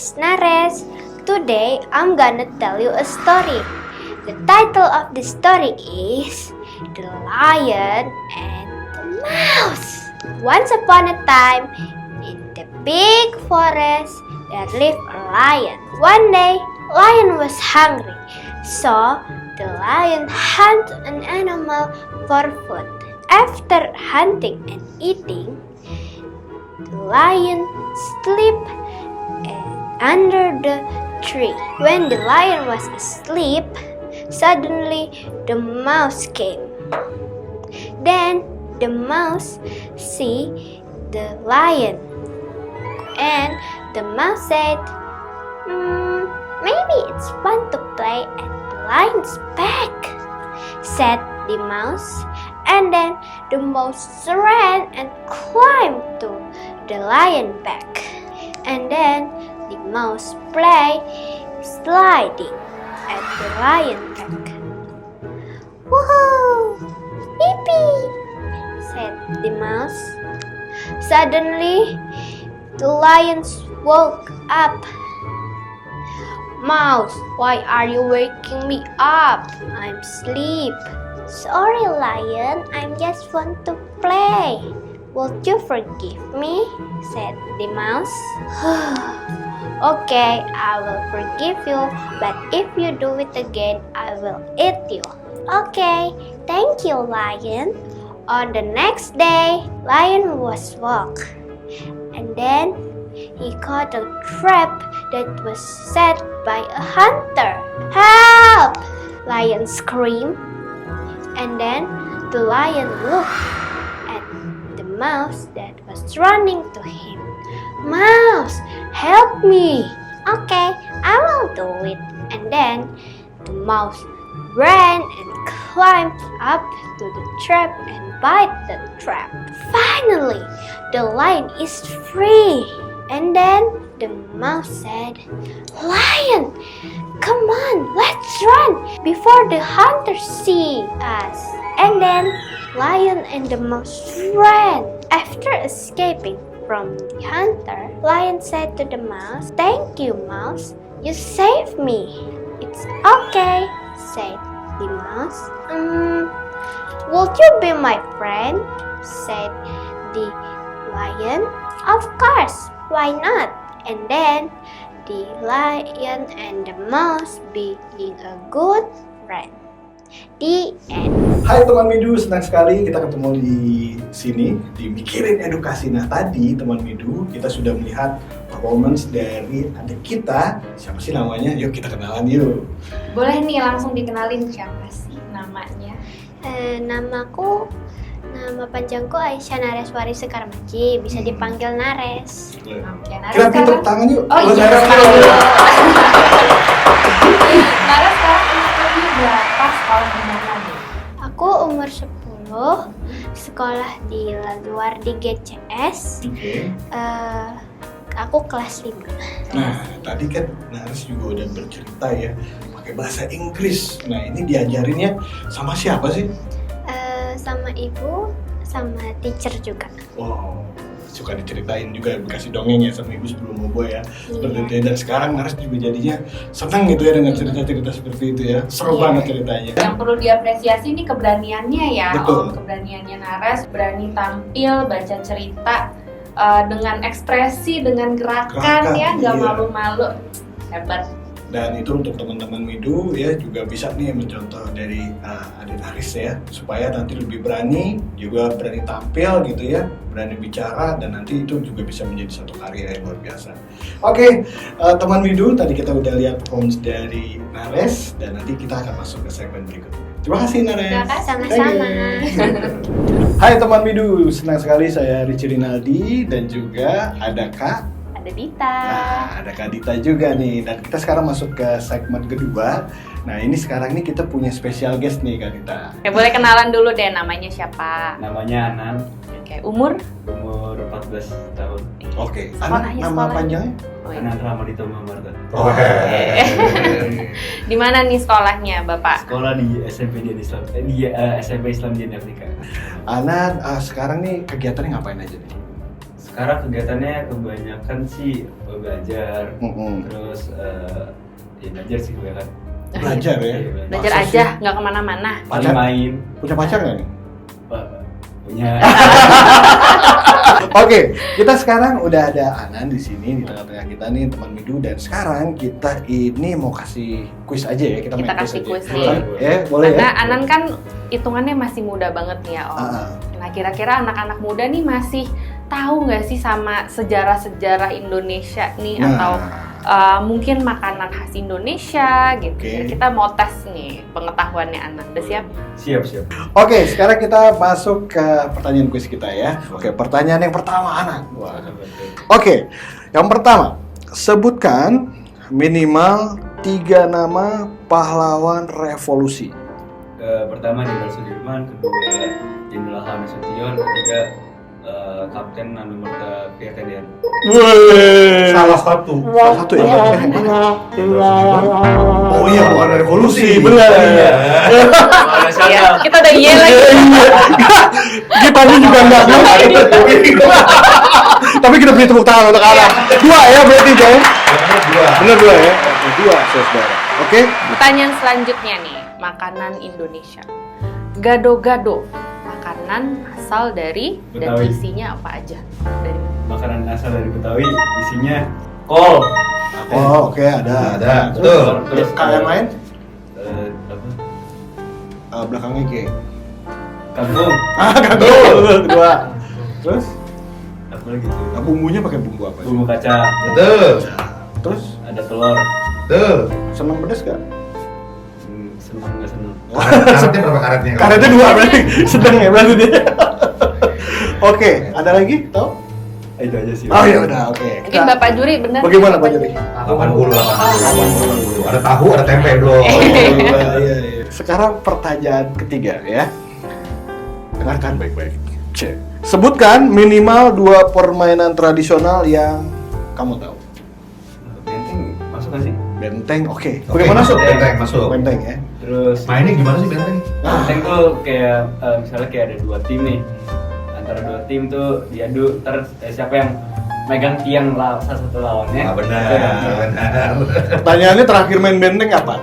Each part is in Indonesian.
is Nares. Today I'm gonna tell you a story. The title of the story is The Lion and the Mouse. Once upon a time, in the big forest, there lived a lion. One day, lion was hungry, so the lion hunted an animal for food. After hunting and eating, the lion slept under the tree. When the lion was asleep, suddenly the mouse came. Then the mouse see the lion, and the mouse said, maybe it's fun to play at the lion's back, said the mouse. And then the mouse ran and climbed to the lion back. And then the mouse played sliding at the lion back. Woohoo! Yippee! Said the mouse. Suddenly, the lion woke up. Mouse, why are you waking me up? I'm asleep. Sorry, lion. I'm just want to play. Would you forgive me? Said the mouse. Okay, I will forgive you, but if you do it again, I will eat you. Okay, thank you, lion. On the next day, lion was woke, and then he caught a trap that was set by a hunter. Help! Lion screamed, and then the lion looked at the mouse that was running to him. Mouse, help me! Okay, I will do it. And then the mouse ran and climbed up to the trap and bite the trap. Finally, the lion is free. And then the mouse said, Lion, come on, let's run before the hunters see us. And then lion and the mouse ran. After escaping from the hunter, lion said to the mouse, Thank you, mouse. You saved me. It's okay, said the mouse. Would you be my friend? Said the lion. Of course, why not? And then the lion and the mouse being a good friend. The end. Hai teman Midu, senang sekali kita ketemu di sini di Mikirin Edukasi. Nah tadi teman Midu kita sudah melihat performance dari adik kita. Siapa sih namanya? Yuk kita kenalan yuk. Boleh nih langsung dikenalin siapa sih namanya? Nama panjangku Aisyah Nareswari Sekarmaji, bisa dipanggil Nares. Oke, Nares Kita tepuk sekarang. tangan yuk. Oh iya, Nares sekarang dulu. dulu. Nares sekarang umurnya berapa, sekolah di mana nih? Aku umur 10, sekolah di luar di GCS. Oke. Aku kelas 5. Nah tadi kan Nares juga udah bercerita ya pakai bahasa Inggris. Nah ini diajarinnya sama siapa sih? Sama ibu, sama teacher juga. Wow, suka diceritain juga, dikasih dongeng ya sama ibu sebelum bobo ya. Seperti itu ya. Dan sekarang Nares juga jadinya senang gitu ya dengan cerita-cerita seperti itu ya. Seru banget ceritanya. Yang perlu diapresiasi nih keberaniannya ya. Betul. Keberaniannya Nares, berani tampil, baca cerita dengan ekspresi, dengan gerakan ya, nggak iya. malu-malu. Hebat. Dan itu untuk teman-teman Midu ya juga bisa nih mencontoh dari adik Nares ya, supaya nanti lebih berani, juga berani tampil gitu ya, berani bicara, dan nanti itu juga bisa menjadi satu karya yang luar biasa. Oke, teman Midu, tadi kita udah lihat performance dari Nares, dan nanti kita akan masuk ke segmen berikutnya. Terima kasih Nares. Terima kasih, sama-sama. Hai teman Midu, senang sekali saya Richie Rinaldi dan juga ada Kak. Ada Dita. Nah, ada Kak Dita juga nih, dan kita sekarang masuk ke segmen kedua. Nah, ini sekarang ini kita punya special guest nih Kak Dita. Oke, boleh kenalan dulu deh, namanya siapa? Namanya Anan, Oke, umur? umur 14 tahun. Oke, Sekolahnya, nama sekolahnya. panjangnya? Oh, iya. Anan Ramadito Mamarta. Di mana nih sekolahnya, Bapak? Sekolah di SMP Dian Islam, SMP Islam Dian Afrika. Ana sekarang nih kegiatannya ngapain aja nih? Sekarang kegiatannya kebanyakan sih belajar, terus ya belajar sih kebanyakan. Belajar ya? Iya, Belajar Masa aja, sih? nggak kemana-mana. Pacar? main. Punya pacar nggak nih? Punya. Oke, kita sekarang udah ada Anan di sini di tengah-tengah kita nih teman Midu, dan sekarang kita ini mau kasih kuis aja ya, kita main Kita kasih aja. kuis nih. Ya, boleh Karena ya? Anan kan hitungannya masih muda banget nih ya Om. Nah kira-kira anak-anak muda nih masih tahu nggak sih sama sejarah-sejarah Indonesia nih, atau mungkin makanan khas Indonesia gitu. Oke. Jadi kita mau tes nih pengetahuannya Anan. Udah siap? Siap. Oke, sekarang kita masuk ke pertanyaan kuis kita ya. Oke, pertanyaan yang pertama Anan. Oke, yang pertama, sebutkan minimal 3 nama pahlawan revolusi. Pertama Jenderal Sudirman, kedua Jenderal H. Nasution, ketiga Kapten Anumerta Pirtenian. Salah satu ya? Oh iya, bukan revolusi, benar. Iya, kita udah iya lagi. Kita ini juga nggak ngerti. Tapi kita beri tepuk tangan untuk Anan. 2 ya berarti, Jeng? Benar 2 ya? 2, saudara. Oke? Pertanyaan selanjutnya nih, makanan Indonesia. Gado-gado, makanan asal dari dan Betawi. isinya apa aja? Dari Makanan asal dari Betawi, isinya kol. Oh, oke, ada. Betul. Terus Kalian lain? apa? Belakangnya G. Kangkung. Kagak. 2. Terus? Apa lagi tuh? Bumbunya pakai bumbu apa sih? Bumbu kacang. Betul. Terus? Ada telur. Betul. Seneng pedes gak? Seneng nggak seneng? Karetnya berapa karetnya? Karetnya 2 berarti. Sedang ya berarti dia. Oke, ada lagi? Tahu? Itu aja sih. Oh ya udah, oke. mungkin Bapak Juri benar? Bagaimana Pak Juri? 80. Ada tahu, ada tempe belum? Iya. Sekarang pertanyaan ketiga ya. Dengarkan baik-baik. C. Sebutkan minimal 2 permainan tradisional yang kamu tahu. Benteng masuk nggak sih? Benteng, oke. Oke, Bagaimana? masuk, benteng, masuk. Benteng ya. Terus Mainnya gimana sih benteng? benteng tuh kayak misalnya kayak ada 2 tim nih. Antara 2 tim tuh diadu, terus siapa yang megang tiang salah satu lawannya. Ah, benar, itu yang- benar. Pertanyaannya terakhir main benteng kapan?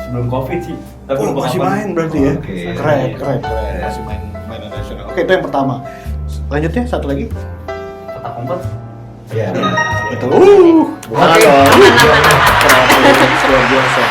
Sebelum Covid sih. Tapi Oh, lupa masih kapan. main berarti ya? Oke. Keren. Masih main nasional. Oke, itu yang pertama. Lanjutnya satu lagi. Petak umpet. Iya. Itu. Bukan Oke. dong. Luar biasa.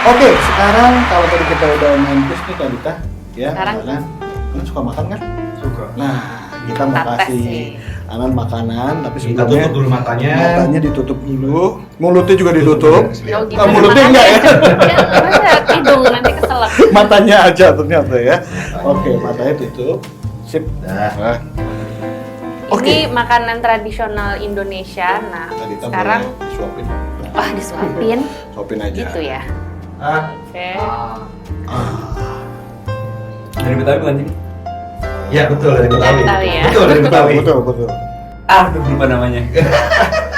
Oke, sekarang kalau tadi kita udah main quiz nih Kak Dita, ya. Sekarang? Anan suka makan kan? Suka. Nah, kita mau Kita tes kasih nih. Anan makanan, tapi Kita sebelumnya tutup dulu matanya. matanya ditutup dulu, mulutnya juga ditutup. Oh, gitu. Mulutnya enggak ya? Masa hidung nanti keselak. Matanya aja ternyata ya. Oke, matanya tutup. Sip. Nah. Nah. Oke. Ini makanan tradisional Indonesia. Nah, Kak Dita sekarang boleh disuapin. wah disuapin Suapin aja. gitu ya. Oke. Dari Betawi bukan sih? Iya, betul dari Betawi. Dari Betawi ya. Betul dari Betawi. Betul. Udah lupa namanya.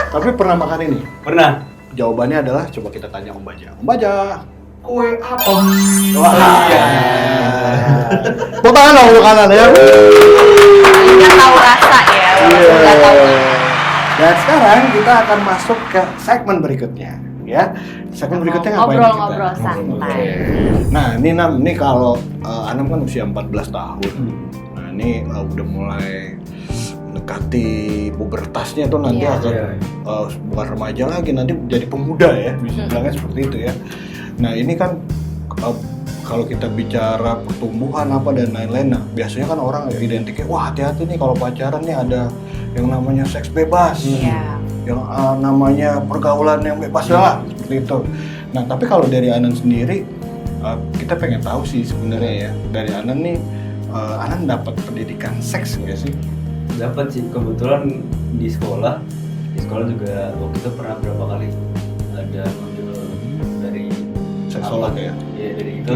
Tapi pernah makan ini? Pernah. Jawabannya adalah coba kita tanya Om Baja. Om Baja. Kue apa? Wah. Tepuk tangan dong untuk kanan ya. Nggak tahu rasa ya, walaupun nggak tahu. Dan sekarang kita akan masuk ke segmen berikutnya, ya. Segmen berikutnya ngapain kita? Ngobrol-ngobrol santai. Nah, ini Nam, ini kalau Anam kan usia 14 tahun. Nah, ini udah mulai mendekati pubertasnya tuh nanti Iya. akan bukan remaja lagi, nanti jadi pemuda ya, bisa bilangnya seperti itu ya. Nah, ini kan kalau kita bicara pertumbuhan apa dan lain-lain, nah biasanya kan orang identiknya, wah hati-hati nih kalau pacaran nih ada yang namanya seks bebas, Iya. yang namanya pergaulan yang bebas lah, seperti itu. Nah, tapi kalau dari Anan sendiri, kita pengen tahu sih sebenarnya ya, dari Anan nih, Anan dapat pendidikan seks nggak sih? Dapat sih, kebetulan di sekolah juga waktu itu pernah berapa kali ada modul dari Seksolog ya? Iya, dari itu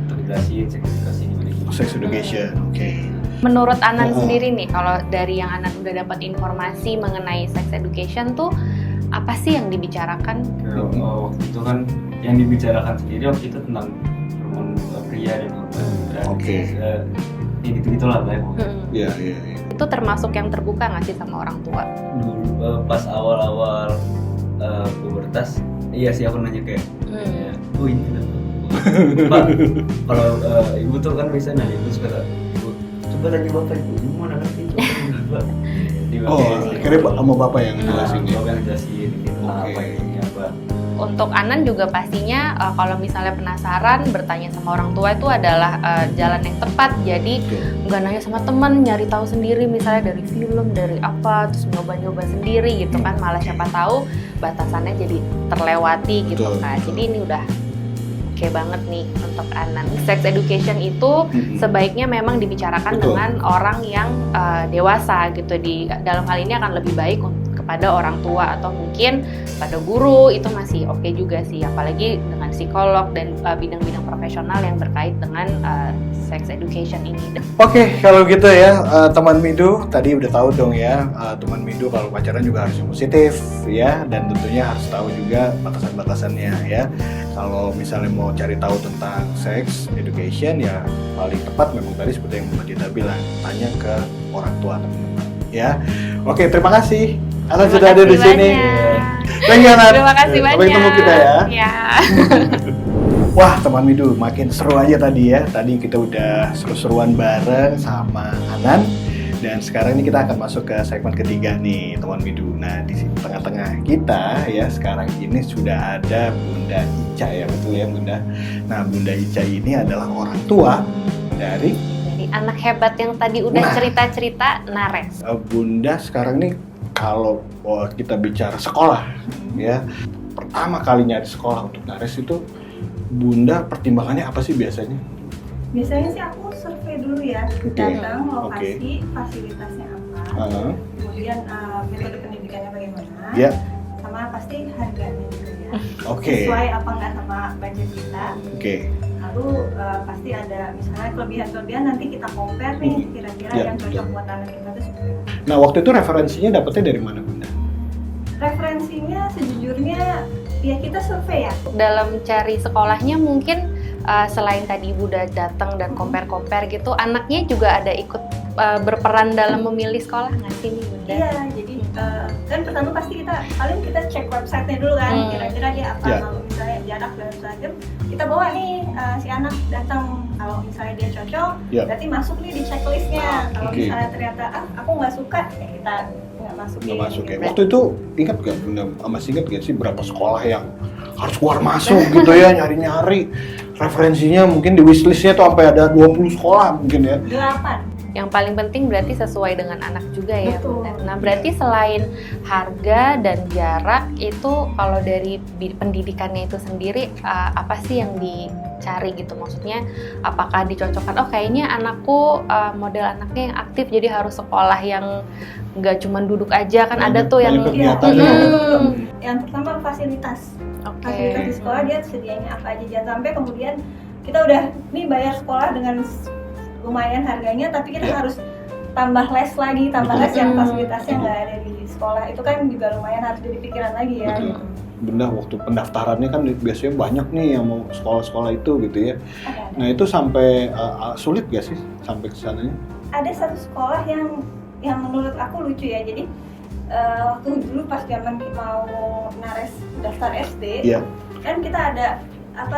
untuk dijelasin seks edukasi gimana gitu. Sex education, oke. Menurut Anan Oh. sendiri nih, kalau dari yang Anan udah dapat informasi mengenai sex education tuh apa sih yang dibicarakan? Waktu itu kan yang dibicarakan sendiri waktu itu tentang hormon pria dan hormon Oke. gitu lah Mbak. Iya. Itu termasuk yang terbuka nggak sih sama orang tua? Dulu pas awal-awal pubertas, iya sih aku nanya kayak, oh ini kenapa? Pak, kalau ibu tuh kan bisa nanya, ibu suka, ibu coba tanya bapak ibu mana ngerti coba tanya bapak. Akhirnya sama bapak yang jelasin ya. Bapak yang jelasin gitu apa ini apa. Untuk Anan juga pastinya kalau misalnya penasaran bertanya sama orang tua itu adalah jalan yang tepat. Jadi nggak nanya sama teman, nyari tahu sendiri misalnya dari film, dari apa, terus nyoba-nyoba sendiri gitu kan. Malah siapa tahu batasannya jadi terlewati gitu kan. Jadi ini udah oke banget nih untuk Anan. Sex education itu sebaiknya memang dibicarakan dengan orang yang dewasa gitu. Dalam hal ini akan lebih baik kepada orang tua atau mungkin pada guru, itu masih oke juga sih, apalagi dengan psikolog dan bidang-bidang profesional yang berkait dengan sex education ini. Oke, kalau gitu ya teman Midu tadi udah tahu dong ya, teman Midu kalau pacaran juga harus yang positif ya, dan tentunya harus tahu juga batasan-batasannya ya. Kalau misalnya mau cari tahu tentang sex education ya paling tepat memang tadi seperti yang Mbak Dita bilang, tanya ke orang tua teman-teman ya. Oke, terima kasih Anan sudah ada di sini. Thank you Anan. Terima kasih banyak. Sampai ketemu kita ya. Ya. Wah teman Midu, makin seru aja tadi ya. Tadi kita udah seru-seruan bareng sama Anan. Dan sekarang ini kita akan masuk ke segmen ketiga nih teman Midu. Nah di tengah-tengah kita ya sekarang ini sudah ada Bunda Ica ya, betul ya Bunda. Nah Bunda Ica ini adalah orang tua dari anak hebat yang tadi udah cerita-cerita, Nares. Bunda sekarang ini kalau kita bicara sekolah ya, pertama kali nyari sekolah untuk Nares itu Bunda pertimbangannya apa sih biasanya? Biasanya sih aku survei dulu ya, datang lokasi, fasilitasnya apa, kemudian metode pendidikannya bagaimana, sama pasti harganya juga ya, sesuai apa nggak sama budget kita. Lalu pasti ada misalnya kelebihan-kelebihan, nanti kita compare nih kira-kira yang cocok buat anak kita tuh seperti apa. Nah waktu itu referensinya dapetnya dari mana Bunda? Referensinya sejujurnya ya kita survei ya. Dalam cari sekolahnya mungkin selain tadi Ibu udah datang dan compare gitu, anaknya juga ada ikut berperan dalam memilih sekolah nggak sih nih Bunda? Iya, jadi kan pertama pasti kita cek websitenya dulu kan, kira-kira dia apa, kalau misalnya jarak dan segala kita bawa nih si anak datang, kalau misalnya dia cocok, berarti masuk nih di checklistnya. Kalau misalnya ternyata aku nggak suka, ya kita nggak masuk ya. Waktu itu ingat gak Bunda, masih ingat gak sih berapa sekolah yang harus keluar masuk gitu ya, nyari-nyari referensinya, mungkin di wishlistnya tuh sampai ada 20 sekolah mungkin ya. 8. Yang paling penting berarti sesuai dengan anak juga ya. Betul. Nah berarti selain harga dan jarak itu, kalau dari pendidikannya itu sendiri apa sih yang dicari gitu? Maksudnya apakah dicocokkan, oh kayaknya anakku model anaknya yang aktif jadi harus sekolah yang nggak cuma duduk aja kan, ada tuh yang Yang pertama fasilitas. Fasilitas di sekolah dia sedianya apa aja, jangan sampai kemudian kita udah nih bayar sekolah dengan lumayan harganya, tapi kita harus tambah les yang fasilitasnya nggak ada di sekolah, itu kan juga lumayan harus jadi pikiran lagi ya. Bunda waktu pendaftarannya kan biasanya banyak nih yang mau sekolah-sekolah itu gitu ya. Nah itu sampai sulit gak sih sampai ke sananya? Ada satu sekolah yang menurut aku lucu ya, jadi waktu dulu pas zaman mau Nares daftar SD, kan kita ada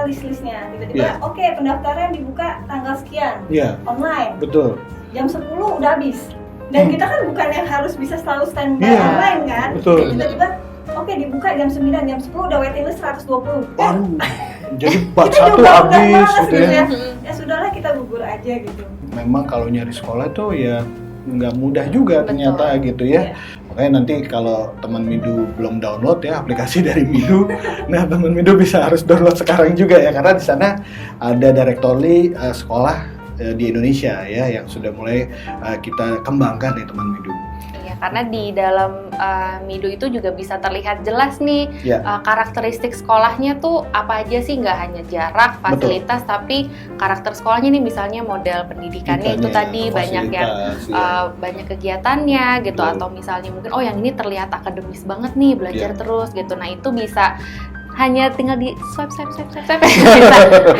list-listnya, tiba-tiba oke, pendaftaran dibuka tanggal sekian, online, betul, jam 10 udah habis, dan kita kan bukan yang harus bisa selalu standby online kan, tiba-tiba oke dibuka jam 9, jam 10 udah waiting list 120. Jadi part satu habis gitu ya. Ya sudahlah, kita gugur aja gitu. Memang kalau nyari sekolah tuh ya nggak mudah juga ternyata gitu ya. Makanya nanti kalau teman Midu belum download ya aplikasi dari Midu, nah teman Midu bisa harus download sekarang juga ya, karena di sana ada directory sekolah di Indonesia ya yang sudah mulai kita kembangkan ya teman Midu. Karena di dalam Midu itu juga bisa terlihat jelas nih karakteristik sekolahnya tuh apa aja sih, nggak hanya jarak, fasilitas, tapi karakter sekolahnya nih, misalnya model pendidikannya itu tadi banyak yang banyak kegiatannya gitu, atau misalnya mungkin yang ini terlihat akademis banget nih, belajar terus gitu. Nah itu bisa hanya tinggal di swipe bisa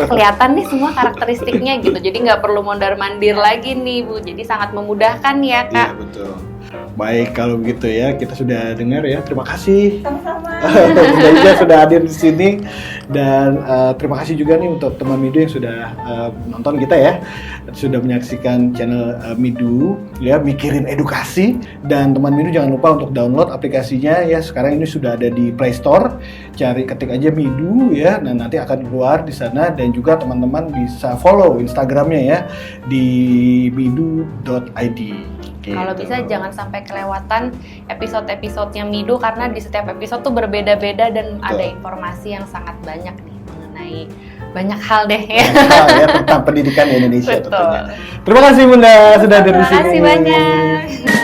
kelihatan nih semua karakteristiknya gitu. Jadi nggak perlu mondar-mandir lagi nih Bu. Jadi sangat memudahkan ya Kak. Iya betul. Baik kalau begitu ya, kita sudah dengar ya. Terima kasih. Sama-sama. Bunda Ija sudah hadir di sini dan terima kasih juga nih untuk teman Midu yang sudah nonton kita ya, sudah menyaksikan channel Midu ya, mikirin edukasi. Dan teman Midu jangan lupa untuk download aplikasinya ya. Sekarang ini sudah ada di Play Store. Cari ketik aja Midu ya, dan nanti akan keluar di sana. Dan juga teman-teman bisa follow Instagramnya ya di midu.id. Kalau bisa jangan sampai kelewatan episode-episodenya Midu karena di setiap episode tuh berbeda-beda dan ada informasi yang sangat banyak nih mengenai banyak hal deh ya. Ya tentang pendidikan di Indonesia Betul. tentunya. Terima kasih Bunda sudah hadir di sini. Terima kasih banyak.